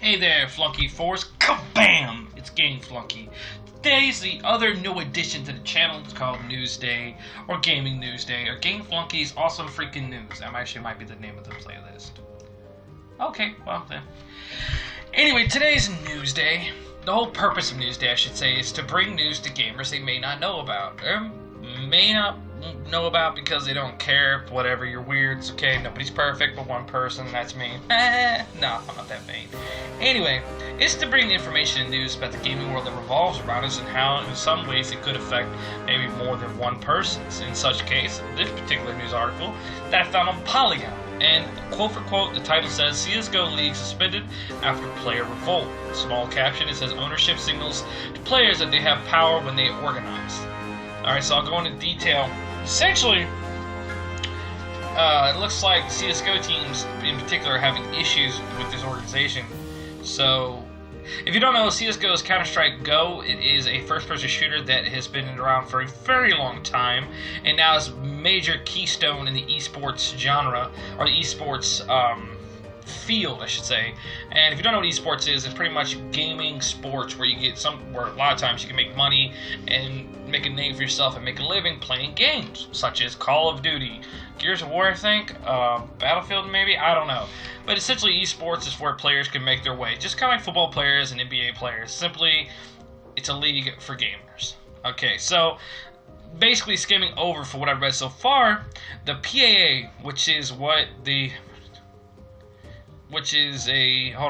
Hey there, Flunkie Force. KABAM! It's Game Flunkie. Today's the other new addition to the channel. It's called Newsday, or Gaming Newsday, or Game Flunkie's Awesome Freaking News. That actually might be the name of the playlist. Okay, well then. Anyway, today's Newsday. The whole purpose of Newsday, I should say, is to bring news to gamers they may not know about. Or may not know about because they don't care. Whatever, you're weird, it's okay. Nobody's perfect but one person, that's me. No, I'm not that vain. Anyway, it's to bring information and news about the gaming world that revolves around us and how, in some ways, it could affect maybe more than one person. In such case, this particular news article that I found on Polygon. And, quote for quote, the title says, CSGO League suspended after player revolt. Small caption, it says, ownership signals to players that they have power when they organize. Alright, so I'll go into detail. Essentially, it looks like CSGO teams in particular are having issues with this organization. So, if you don't know, CSGO is Counter-Strike Go. It is a first-person shooter that has been around for a very long time, and now is a major keystone in the esports genre, or the esports field, I should say. And if you don't know what esports is, it's pretty much gaming sports where you get where a lot of times you can make money and make a name for yourself and make a living playing games, such as Call of Duty, Gears of War, I think, Battlefield maybe, I don't know. But essentially esports is where players can make their way, just kind of like football players and NBA players. Simply, it's a league for gamers. Okay, so basically skimming over for what I've read so far, the PAA, which is hold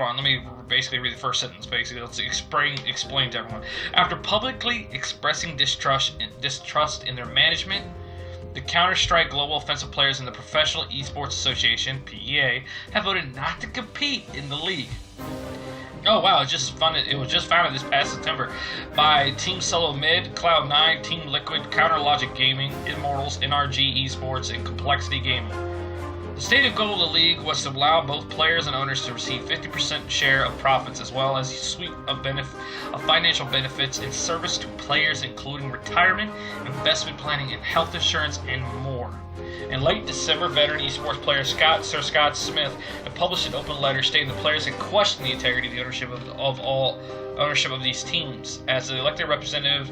on, let me basically read the first sentence, basically. Let's explain to everyone. After publicly expressing distrust in their management, the Counter-Strike Global Offensive Players and the Professional Esports Association, PEA, have voted not to compete in the league. Oh wow, it was just founded this past September by Team Solo Mid, Cloud9, Team Liquid, Counter Logic Gaming, Immortals, NRG Esports, and Complexity Gaming. The stated goal of the league was to allow both players and owners to receive 50% share of profits, as well as a suite of financial benefits in service to players, including retirement, investment planning, and health insurance, and more. In late December, veteran esports player Sir Scott Smith had published an open letter stating the players had questioned the integrity of the ownership of all ownership of these teams. As the elected representative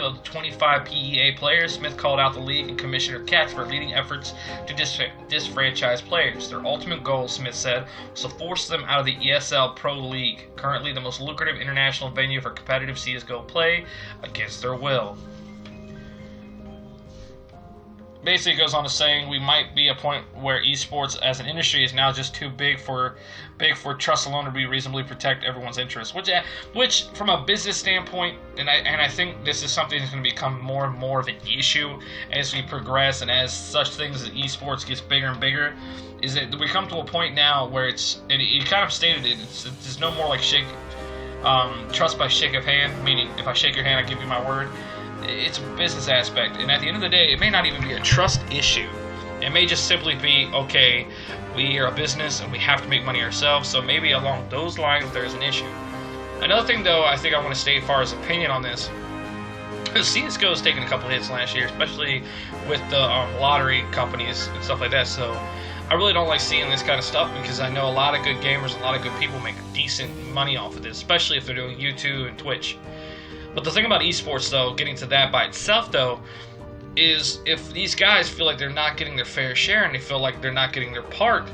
of the 25 PEA players, Smith called out the league and Commissioner Katz for leading efforts to disfranchise players. Their ultimate goal, Smith said, was to force them out of the ESL Pro League, currently the most lucrative international venue for competitive CSGO play, against their will. Basically, it goes on to saying we might be a point where esports as an industry is now just too big for trust alone to be reasonably protect everyone's interests. Which from a business standpoint, and I think this is something that's going to become more and more of an issue as we progress and as such things as esports gets bigger and bigger, is that we come to a point now where you kind of stated it. There's no more like trust by shake of hand, meaning if I shake your hand, I give you my word. It's a business aspect, and at the end of the day, it may not even be a trust issue. It may just simply be, okay, we are a business and we have to make money ourselves, so maybe along those lines there's an issue. Another thing, though, I think I want to state as far as opinion on this, CSGO has taken a couple hits last year, especially with the lottery companies and stuff like that, so I really don't like seeing this kind of stuff because I know a lot of good gamers, a lot of good people make decent money off of this, especially if they're doing YouTube and Twitch. But the thing about esports, though, getting to that by itself, though, is if these guys feel like they're not getting their fair share and they feel like they're not getting their part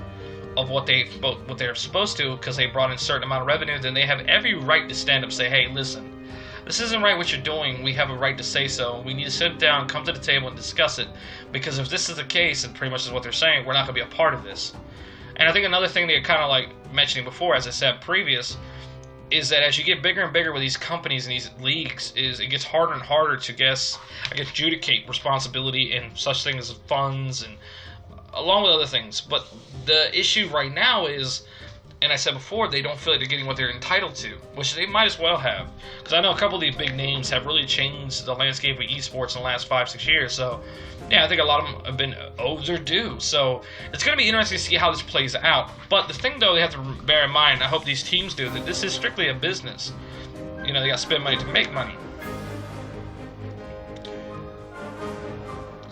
of what they're supposed to because they brought in a certain amount of revenue, then they have every right to stand up and say, hey, listen, this isn't right what you're doing. We have a right to say so. We need to sit down, come to the table, and discuss it. Because if this is the case, and pretty much is what they're saying, we're not going to be a part of this. And I think another thing they're kind of like mentioning before, as I said previous, is that as you get bigger and bigger with these companies and these leagues, it gets harder and harder to adjudicate responsibility and such things as funds and along with other things. But the issue right now is, and I said before, they don't feel like they're getting what they're entitled to, which they might as well have. Because I know a couple of these big names have really changed the landscape of esports in the last 5-6 years. So, yeah, I think a lot of them have been owed their due. So, it's going to be interesting to see how this plays out. But the thing, though, they have to bear in mind, I hope these teams do, that this is strictly a business. You know, they got to spend money to make money.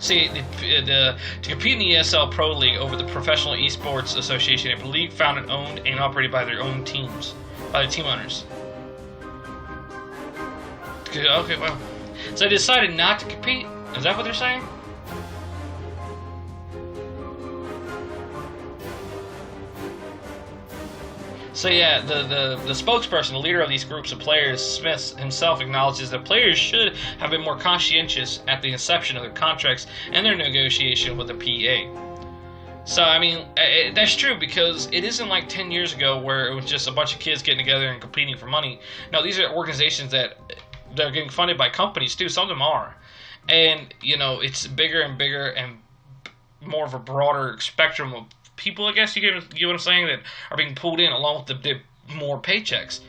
See, to compete in the ESL Pro League over the Professional Esports Association, a league founded, owned, and operated by their own teams, by the team owners. Okay, well, so they decided not to compete. Is that what they're saying? So yeah, the spokesperson, the leader of these groups of players, Smith himself, acknowledges that players should have been more conscientious at the inception of their contracts and their negotiation with the PEA. So, I mean, that's true, because it isn't like 10 years ago where it was just a bunch of kids getting together and competing for money. No, these are organizations that they're getting funded by companies too. Some of them are. And, you know, it's bigger and bigger and more of a broader spectrum of people, I guess you get what I'm saying, that are being pulled in along with the more paychecks.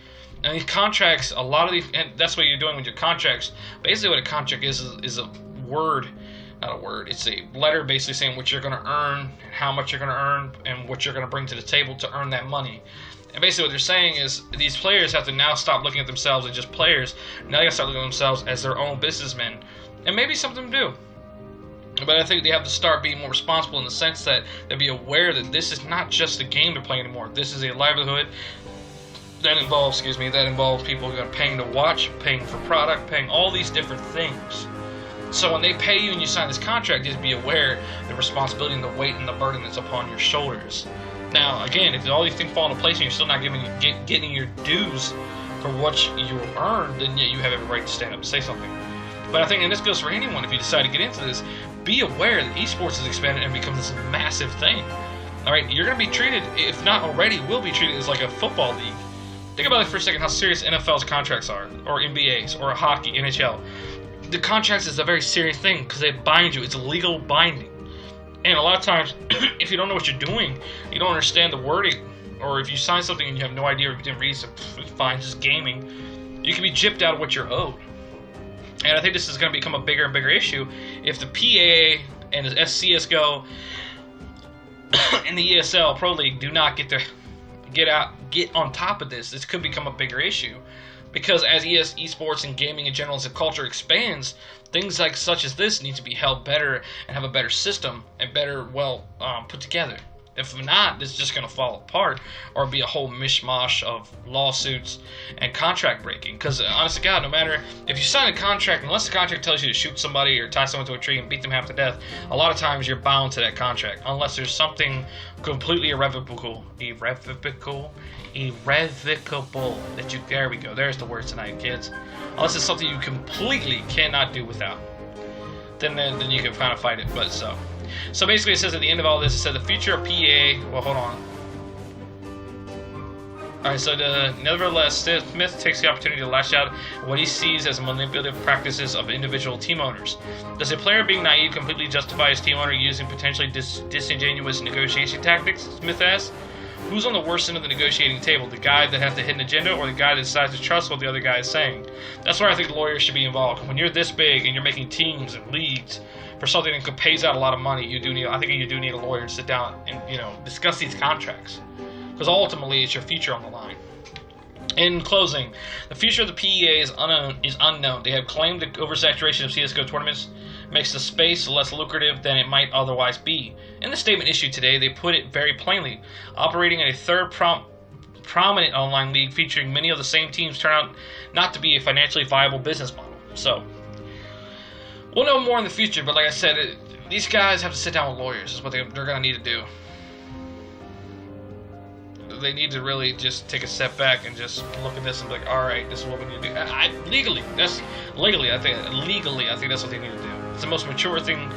And these contracts, a lot of these, and that's what you're doing with your contracts. Basically what a contract is a word, not a word, it's a letter basically saying what you're going to earn, how much you're going to earn, and what you're going to bring to the table to earn that money. And basically what they're saying is these players have to now stop looking at themselves as just players. Now they got to start looking at themselves as their own businessmen. And maybe some of them do. But I think they have to start being more responsible in the sense that they'll be aware that this is not just a game they're playing anymore. This is a livelihood that involves, people who are paying to watch, paying for product, paying all these different things. So when they pay you and you sign this contract, just be aware of the responsibility and the weight and the burden that's upon your shoulders. Now, again, if all these things fall into place and you're still not getting your dues for what you earned, then yeah, you have every right to stand up and say something. But I think, and this goes for anyone, if you decide to get into this, be aware that esports has expanded and become this massive thing. Alright, you're going to be treated, if not already, will be treated as like a football league. Think about it for a second, how serious NFL's contracts are, or NBA's, or hockey, NHL. The contracts is a very serious thing, because they bind you, it's legal binding. And a lot of times, if you don't know what you're doing, you don't understand the wording, or if you sign something and you have no idea or you didn't read it, it's fine, just gaming, you can be gypped out of what you're owed. And I think this is going to become a bigger and bigger issue if the PAA and the CSGO and the ESL Pro League do not get on top of this. This could become a bigger issue, because as esports and gaming in general as a culture expands, things like such as this need to be held better and have a better system and better, put together. If not, it's just going to fall apart or be a whole mishmash of lawsuits and contract breaking. Because, honest to God, no matter if you sign a contract, unless the contract tells you to shoot somebody or tie someone to a tree and beat them half to death, a lot of times you're bound to that contract. Unless there's something completely irrevocable. That you, there we go. There's the words tonight, kids. Unless it's something you completely cannot do without. Then you can kind of fight it, but so. So basically it says at the end of all this, it said the future of PA, well, hold on. Alright, so nevertheless, Smith takes the opportunity to lash out at what he sees as manipulative practices of individual team owners. Does a player being naive completely justify his team owner using potentially disingenuous negotiation tactics? Smith asks. Who's on the worst end of the negotiating table? The guy that has the hidden agenda, or the guy that decides to trust what the other guy is saying? That's where I think lawyers should be involved. When you're this big and you're making teams and leagues for something that pays out a lot of money, I think you do need a lawyer to sit down and discuss these contracts, because ultimately it's your future on the line. In closing, the future of the PEA is unknown. They have claimed the oversaturation of CSGO tournaments makes the space less lucrative than it might otherwise be. In the statement issued today, they put it very plainly. Operating in a third prominent online league featuring many of the same teams turn out not to be a financially viable business model. So, we'll know more in the future, but like I said, these guys have to sit down with lawyers. Is what they're going to need to do. They need to really just take a step back and just look at this and be like, all right, this is what we need to do. Legally, I think that's what they need to do. It's the most mature thing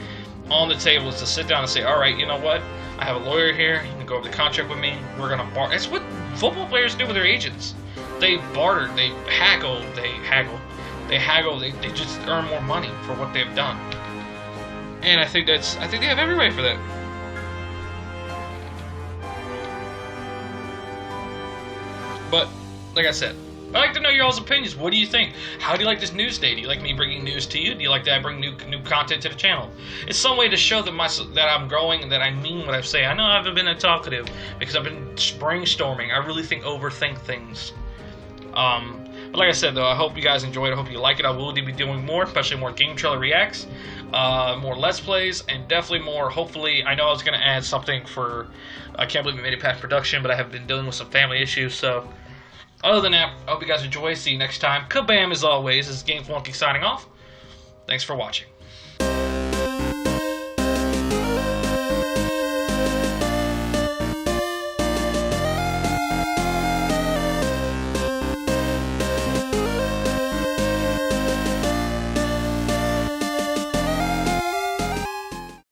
on the table is to sit down and say, all right, you know what? I have a lawyer here. You can go over the contract with me. We're going to barter. That's what football players do with their agents. They barter. They haggle. They just earn more money for what they've done. And I think they have every right for that. But, like I said, I'd like to know your all's opinions. What do you think? How do you like this news day? Do you like me bringing news to you? Do you like that I bring new content to the channel? It's some way to show that I'm growing and that I mean what I say. I know I haven't been that talkative because I've been brainstorming. I really overthink things. But like I said, though, I hope you guys enjoyed. I hope you like it. I will be doing more, especially more game trailer reacts, more Let's Plays, and definitely more, hopefully, I know I was going to add something for, I can't believe we made it past production, but I have been dealing with some family issues, so other than that, I hope you guys enjoy. See you next time. KABAM, as always. This is Game Flunky signing off. Thanks for watching.